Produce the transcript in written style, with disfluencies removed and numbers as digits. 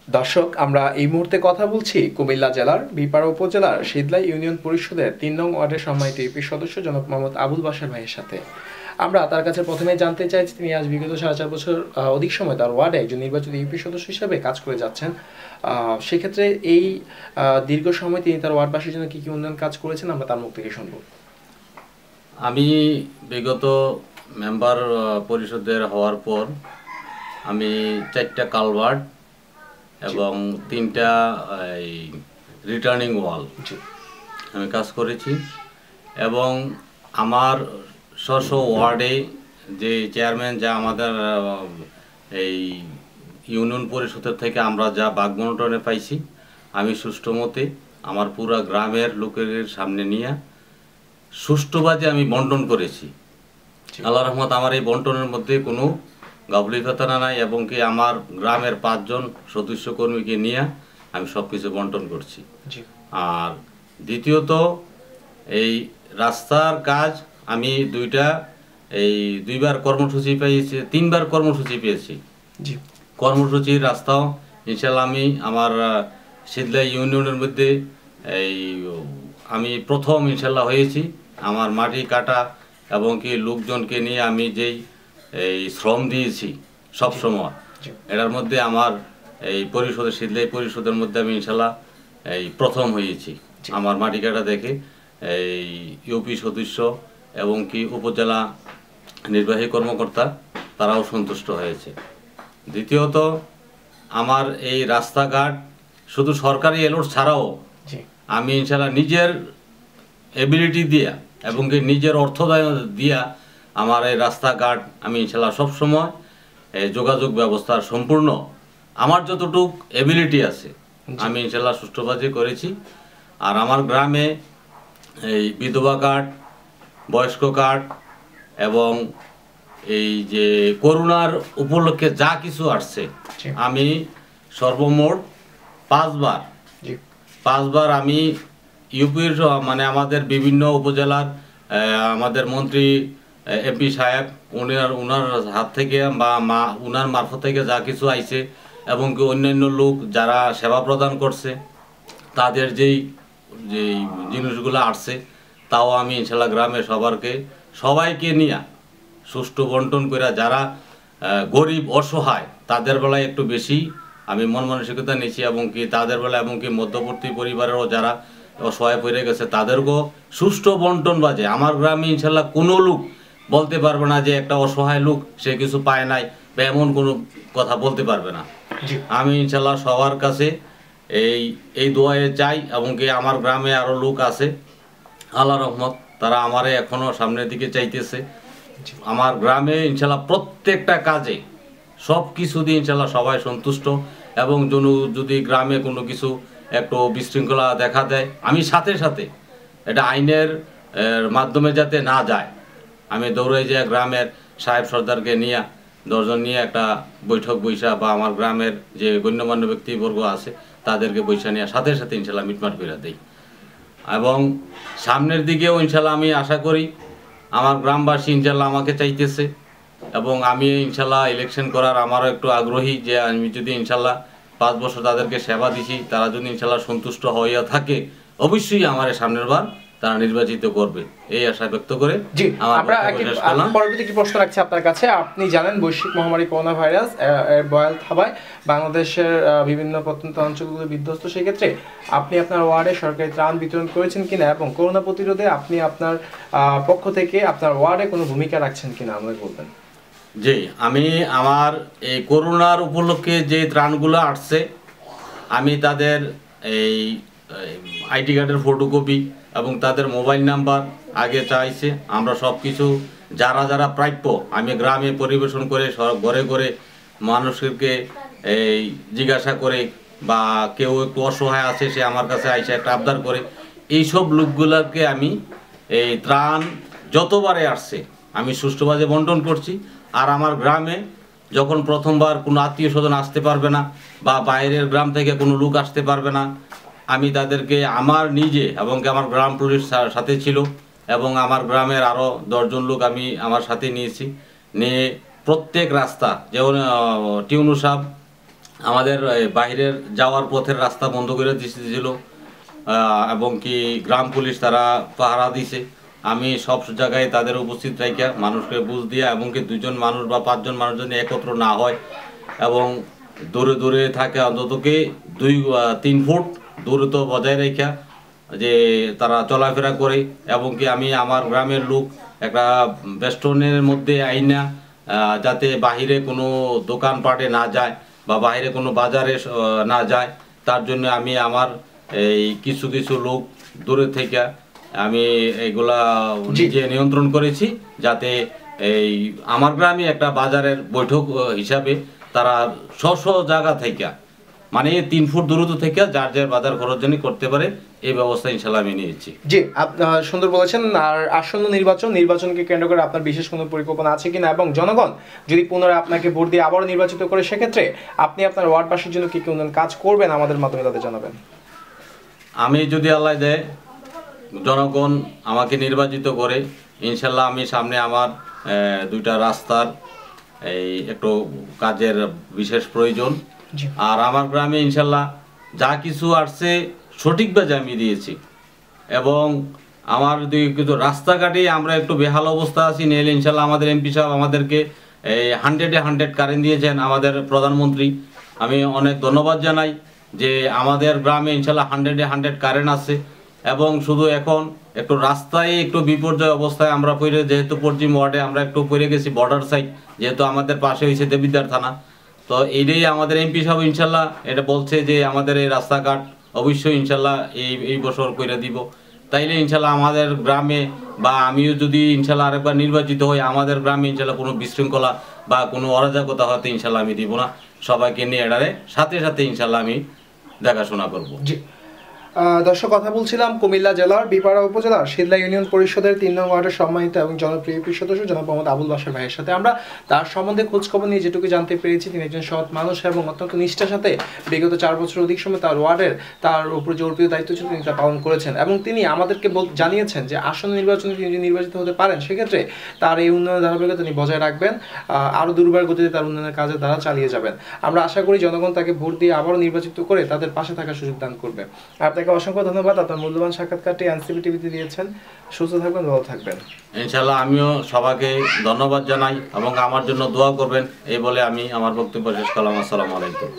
দর্শক, আমরা এই মুহূর্তে কথা বলছি কুমিল্লা জেলার বিপাড়া উপজেলার শীতলাই ইউনিয়ন পরিষদের ৩ নং ওয়ার্ডের সম্মানিত ইউপি সদস্য জনাব মোহাম্মদ আবুল বাশার ভাইয়ের সাথে। আমরা তার কাছে প্রথমে জানতে চাইছি তিনি আজ বিগত ৪.৫ বছর অধিক সময় তার ওয়ার্ডে একজন নির্বাচিত ইউপি সদস্য হিসেবে কাজ করে যাচ্ছেন। সেক্ষেত্রে এই দীর্ঘ সময় তিনি তার ওয়ার্ডবাসীর জন্য কী কী উন্নয়ন কাজ করেছেন আমরা তার মুখ থেকে শুনব। আমি বিগত মেম্বার পরিষদের হওয়ার পর আমি 4টা কালভার্ট এবং 3টা রিটার্নিং ওয়াল আমি কাজ করেছি এবং আমার স্ব ওয়ার্ডে যে চেয়ারম্যান যা আমাদের এই ইউনিয়ন পরিষদের থেকে আমরা যা বাগবন্টনে পাইছি আমি সুষ্ঠু মতে আমার পুরা গ্রামের লোকের সামনে নিয়ে সুষ্ঠুভাবে আমি বন্টন করেছি। আল্লাহর রহমত আমার এই বন্টনের মধ্যে কোনো গাফলিকতা নাই এবং কি আমার গ্রামের 5 জন সদস্য কর্মীকে নিয়ে আমি সব কিছু বন্টন করছি। আর দ্বিতীয়ত এই রাস্তার কাজ আমি দুইবার কর্মসূচি পেয়েছি, 3বার কর্মসূচি পেয়েছি। কর্মসূচির রাস্তাও ইনশাল্লাহ আমি আমার শীতলাই ইউনিয়নের মধ্যে আমি প্রথম ইনশাল্লাহ হয়েছি। আমার মাটি কাটা এবং কি লোকজনকে নিয়ে আমি যেই শ্রম দিয়েছি সব সময়, এটার মধ্যে আমার এই পরিষদের শীতলাই পরিষদের মধ্যে আমি ইনশাল্লাহ প্রথম হয়েছি। আমার মাটি কাটা দেখে ইউপি সদস্য এবং কি উপজেলা নির্বাহী কর্মকর্তা তারাও সন্তুষ্ট হয়েছে। দ্বিতীয়ত আমার এই রাস্তাঘাট শুধু সরকারি এলট ছাড়াও আমি ইনশাল্লাহ নিজের এবিলিটি দিয়া এবং কি নিজের অর্থদায়ন দিয়া আমার এই রাস্তাঘাট আমি ইনশাল্লাহ সবসময় যোগাযোগ ব্যবস্থার সম্পূর্ণ আমার যতটুক এবিলিটি আছে আমি ইনশাল্লাহ সুষ্ঠুভাবে করেছি। আর আমার গ্রামে এই বিধবা কার্ড, বয়স্ক কার্ড এবং এই যে করোনার উপলক্ষে যা কিছু আসছে আমি সর্বমোট 5বার আমি ইউপির মানে আমাদের বিভিন্ন উপজেলার আমাদের মন্ত্রী এমপি সাহেব উনার হাত থেকে বা উনার মারফত থেকে যা কিছু আইছে এবং কি অন্যান্য লোক যারা সেবা প্রদান করছে তাদের যেই জিনিসগুলো আসছে তাও আমি ইনশাল্লাহ গ্রামে সবাইকে নিয়ে সুষ্ঠু বন্টন করে যারা গরিব অসহায় তাদের বেলায় একটু বেশি আমি মন মানসিকতা নিয়েছি এবং কি তাদের বেলায় এবং কি মধ্যবর্তী পরিবারেরও যারা অসহায় পড়ে গেছে তাদেরকেও সুষ্ঠু বন্টন বাজে। আমার গ্রামে ইনশাল্লাহ কোনো লোক বলতে পারবে না যে একটা অসহায় লোক সে কিছু পায় নাই বা এমন কোনো কথা বলতে পারবে না। আমি ইনশাল্লাহ সবার কাছে এই দোয়ায়ে চাই এবং কি আমার গ্রামে আরও লোক আছে আল্লাহর রহমত তারা আমারে এখনও সামনের দিকে চাইতেছে। আমার গ্রামে ইনশাল্লাহ প্রত্যেকটা কাজে সব কিছু দিয়ে ইনশাল্লাহ সবাই সন্তুষ্ট এবং যদি গ্রামে কোনো কিছু একটু বিশৃঙ্খলা দেখা দেয় আমি সাথে সাথে এটা আইনের মাধ্যমে যাতে না যায় আমি দৌড়ে যে গ্রামের সাহেব সর্দারকে নিয়ে 10 জন নিয়ে একটা বৈঠক বৈশা বা আমার গ্রামের যে গণ্যমান্য ব্যক্তিবর্গ আছে তাদেরকে বৈশা নিয়ে সাথে সাথে ইনশাল্লাহ মিটমাট করে দেই। এবং সামনের দিকেও ইনশাল্লাহ আমি আশা করি আমার গ্রামবাসী ইনশাল্লাহ আমাকে চাইতেছে এবং আমি ইনশাল্লাহ ইলেকশন করার আমারও একটু আগ্রহী যে আমি যদি ইনশাল্লাহ 5 বছর তাদেরকে সেবা দিছি তারা যদি ইনশাল্লাহ সন্তুষ্ট হইয়া থাকে অবশ্যই আমার সামনের বার তারা নির্বাচিত করবে এই আশা ব্যক্ত করে পরবর্তী একটি প্রশ্ন রাখছি আপনার কাছে। আপনি জানেন বৈশ্বিক মহামারী করোনা ভাইরাস এর ভয়াল থাবায় বাংলাদেশের বিভিন্ন প্রত্যন্ত অঞ্চলগুলো বিধ্বস্ত। সেক্ষেত্রে আপনি আপনার ওয়ার্ডে সরকারি ত্রাণ বিতরণ করেছেন কিনা এবং করোনা প্রতিরোধে আপনি আপনার পক্ষ থেকে আপনার ওয়ার্ডে কোনো ভূমিকা রাখছেন কিনা আমাদের বলবেন। জি, আমি আমার এই করোনার উপলক্ষে যে ত্রাণগুলো আসছে আমি তাদের এই আইডি কার্ডের ফটোকপি এবং তাদের মোবাইল নাম্বার আগে চাইছে আমরা সব কিছু যারা যারা প্রাপ্য আমি গ্রামে পরিবেশন করে ঘরে ঘরে মানুষকে জিজ্ঞাসা করে বা কেউ একটু অসহায় আছে সে আমার কাছে আইসে একটা আবদার করে এইসব লোকগুলোকে আমি এই ত্রাণ যতবারে আসছে আমি সুষ্ঠুভাবে বন্টন করছি। আর আমার গ্রামে যখন প্রথমবার কোনো আত্মীয় স্বজন আসতে পারবে না বা বাইরের গ্রাম থেকে কোনো লোক আসতে পারবে না আমি তাদেরকে আমার নিজে এবং আমার গ্রাম পুলিশ সাথে ছিল এবং আমার গ্রামের আরও 10 জন লোক আমি আমার সাথে নিয়েছি নিয়ে প্রত্যেক রাস্তা যেমন টিউনু সাহেব আমাদের বাইরের যাওয়ার পথের রাস্তা বন্ধ করে দিয়েছিল, এবং কি গ্রাম পুলিশ তারা পাহারা দিছে। আমি সব জায়গায় তাদের উপস্থিত রাখিয়া মানুষকে বুঝ দিয়া, এবং কি 2জন মানুষ বা 5জন মানুষ যদি একত্র না হয় এবং দূরে দূরে থাকে, অন্ততকে 2-3 ফুট দূরত্ব বজায় রেখা যে তারা চলাফেরা করে। এবং কি আমি আমার গ্রামের লোক একটা বেষ্টনের মধ্যে আইনা যাতে বাহিরে কোনো দোকানপাটে না যায় বা বাইরে কোনো বাজারে না যায়, তার জন্য আমি আমার এই কিছু কিছু লোক দূরে থেকে আমি এগুলা নিজে নিয়ন্ত্রণ করেছি, যাতে এই আমার গ্রামে একটা বাজারের বৈঠক হিসাবে তারা স্ব জায়গা থেকে মানে 3 ফুট দূরত্ব থেকে যার যার বাজার খরচ জন্য করতে পারে, এই ব্যবস্থা ইনশাল্লাহ আমি নিয়েছি। জি, সুন্দর বলেছেন। আর আসন্ন নির্বাচনকে কেন্দ্র করে আপনার বিশেষ কোনো পরিকল্পনা আছে কিনা, এবং জনগণ যদি পুনরায় আপনাকে ভোট দিয়ে আবারও নির্বাচিত করে, সেক্ষেত্রে আপনি আপনার ওয়ার্ডবাসীর জন্য কি কি উন্নয়ন কাজ করবেন আমাদের মাধ্যমে তাদের জানাবেন? আমি যদি আল্লাহ দেয় জনগণ আমাকে নির্বাচিত করে, ইনশাল্লাহ আমি সামনে আমার 2টা রাস্তার এই একটু কাজের বিশেষ প্রয়োজন। আর আমার গ্রামে ইনশাল্লাহ যা কিছু আসছে সঠিকভাবে আমি দিয়েছি, এবং আমার কিছু রাস্তাঘাটে আমরা একটু বেহাল অবস্থা আছি, নেলে ইনশাল্লাহ আমাদের এমপি সাহেব আমাদেরকে 100-100 কারেন্ট দিয়েছেন, আমাদের প্রধানমন্ত্রী। আমি অনেক ধন্যবাদ জানাই যে আমাদের গ্রামে ইনশাল্লাহ 100-100 কারেন্ট আছে। এবং শুধু এখন একটু রাস্তায় একটু বিপর্যয় অবস্থায় আমরা পড়ে, যেহেতু পশ্চিম ওয়ার্ডে আমরা একটু পড়ে গেছি বর্ডার সাইড, যেহেতু আমাদের পাশে হয়েছে দেবিদ্বার থানা। তো এইটাই আমাদের এমপি সাহেব ইনশাল্লাহ এটা বলছে যে আমাদের এই রাস্তাঘাট অবশ্যই ইনশাল্লাহ এই বছর করে দিব। তাইলে ইনশাল্লাহ আমাদের গ্রামে, বা আমিও যদি ইনশাল্লাহ আরেকবার নির্বাচিত হই, আমাদের গ্রামে ইনশাল্লাহ কোনো বিশৃঙ্খলা বা কোনো অরাজকতা হতে ইনশাল্লাহ আমি দিব না। সবাইকে নিয়ে এড়ারে সাথে সাথে ইনশাল্লাহ আমি দেখাশোনা করব। জি, দর্শক, কথা বলছিলাম কুমিল্লা জেলার বিপাড়া উপজেলার শীতলা ইউনিয়ন পরিষদের 3 নং ওয়ার্ডের সম্মানিত এবং জনপ্রিয় এমপি সদস্য জনাব মোহাম্মদ আবুল বাশার ভাইয়ের সাথে। আমরা তার সম্বন্ধে খোঁজখবর নিয়ে যেটুকু জানতে পেরেছি, তিনি একজন সৎ মানুষ এবং অত্যন্ত নিষ্ঠার সাথে বিগত 4 বছর অধিক সময় তার ওয়ার্ডের তার উপর যে অর্পিত দায়িত্ব ছিল তিনি তা পালন করেছেন, এবং তিনি আমাদেরকে জানিয়েছেন যে আসন্ন নির্বাচনে তিনি যদি নির্বাচিত হতে পারেন, সেক্ষেত্রে তার এই উন্নয়নের ধারাবাহিকতা তিনি বজায় রাখবেন, আরও দুর্বার গতিতে তার উন্নয়নের কাজে তারা চালিয়ে যাবেন। আমরা আশা করি জনগণ তাকে ভোট দিয়ে আবারও নির্বাচিত করে তাদের পাশে থাকার সুযোগ দান করবে। আপনাকে অসংখ্য ধন্যবাদ, আপনার মূল্যবান সাক্ষাৎকারটি এনসিবি টিভিতে দিয়েছেন। সুস্থ থাকবেন, ভালো থাকবেন। ইনশাল্লাহ আমিও সবাইকে ধন্যবাদ জানাই এবং আমার জন্য দোয়া করবেন, এই বলে আমি আমার বক্তব্য শেষ করলাম। আসসালামু আলাইকুম।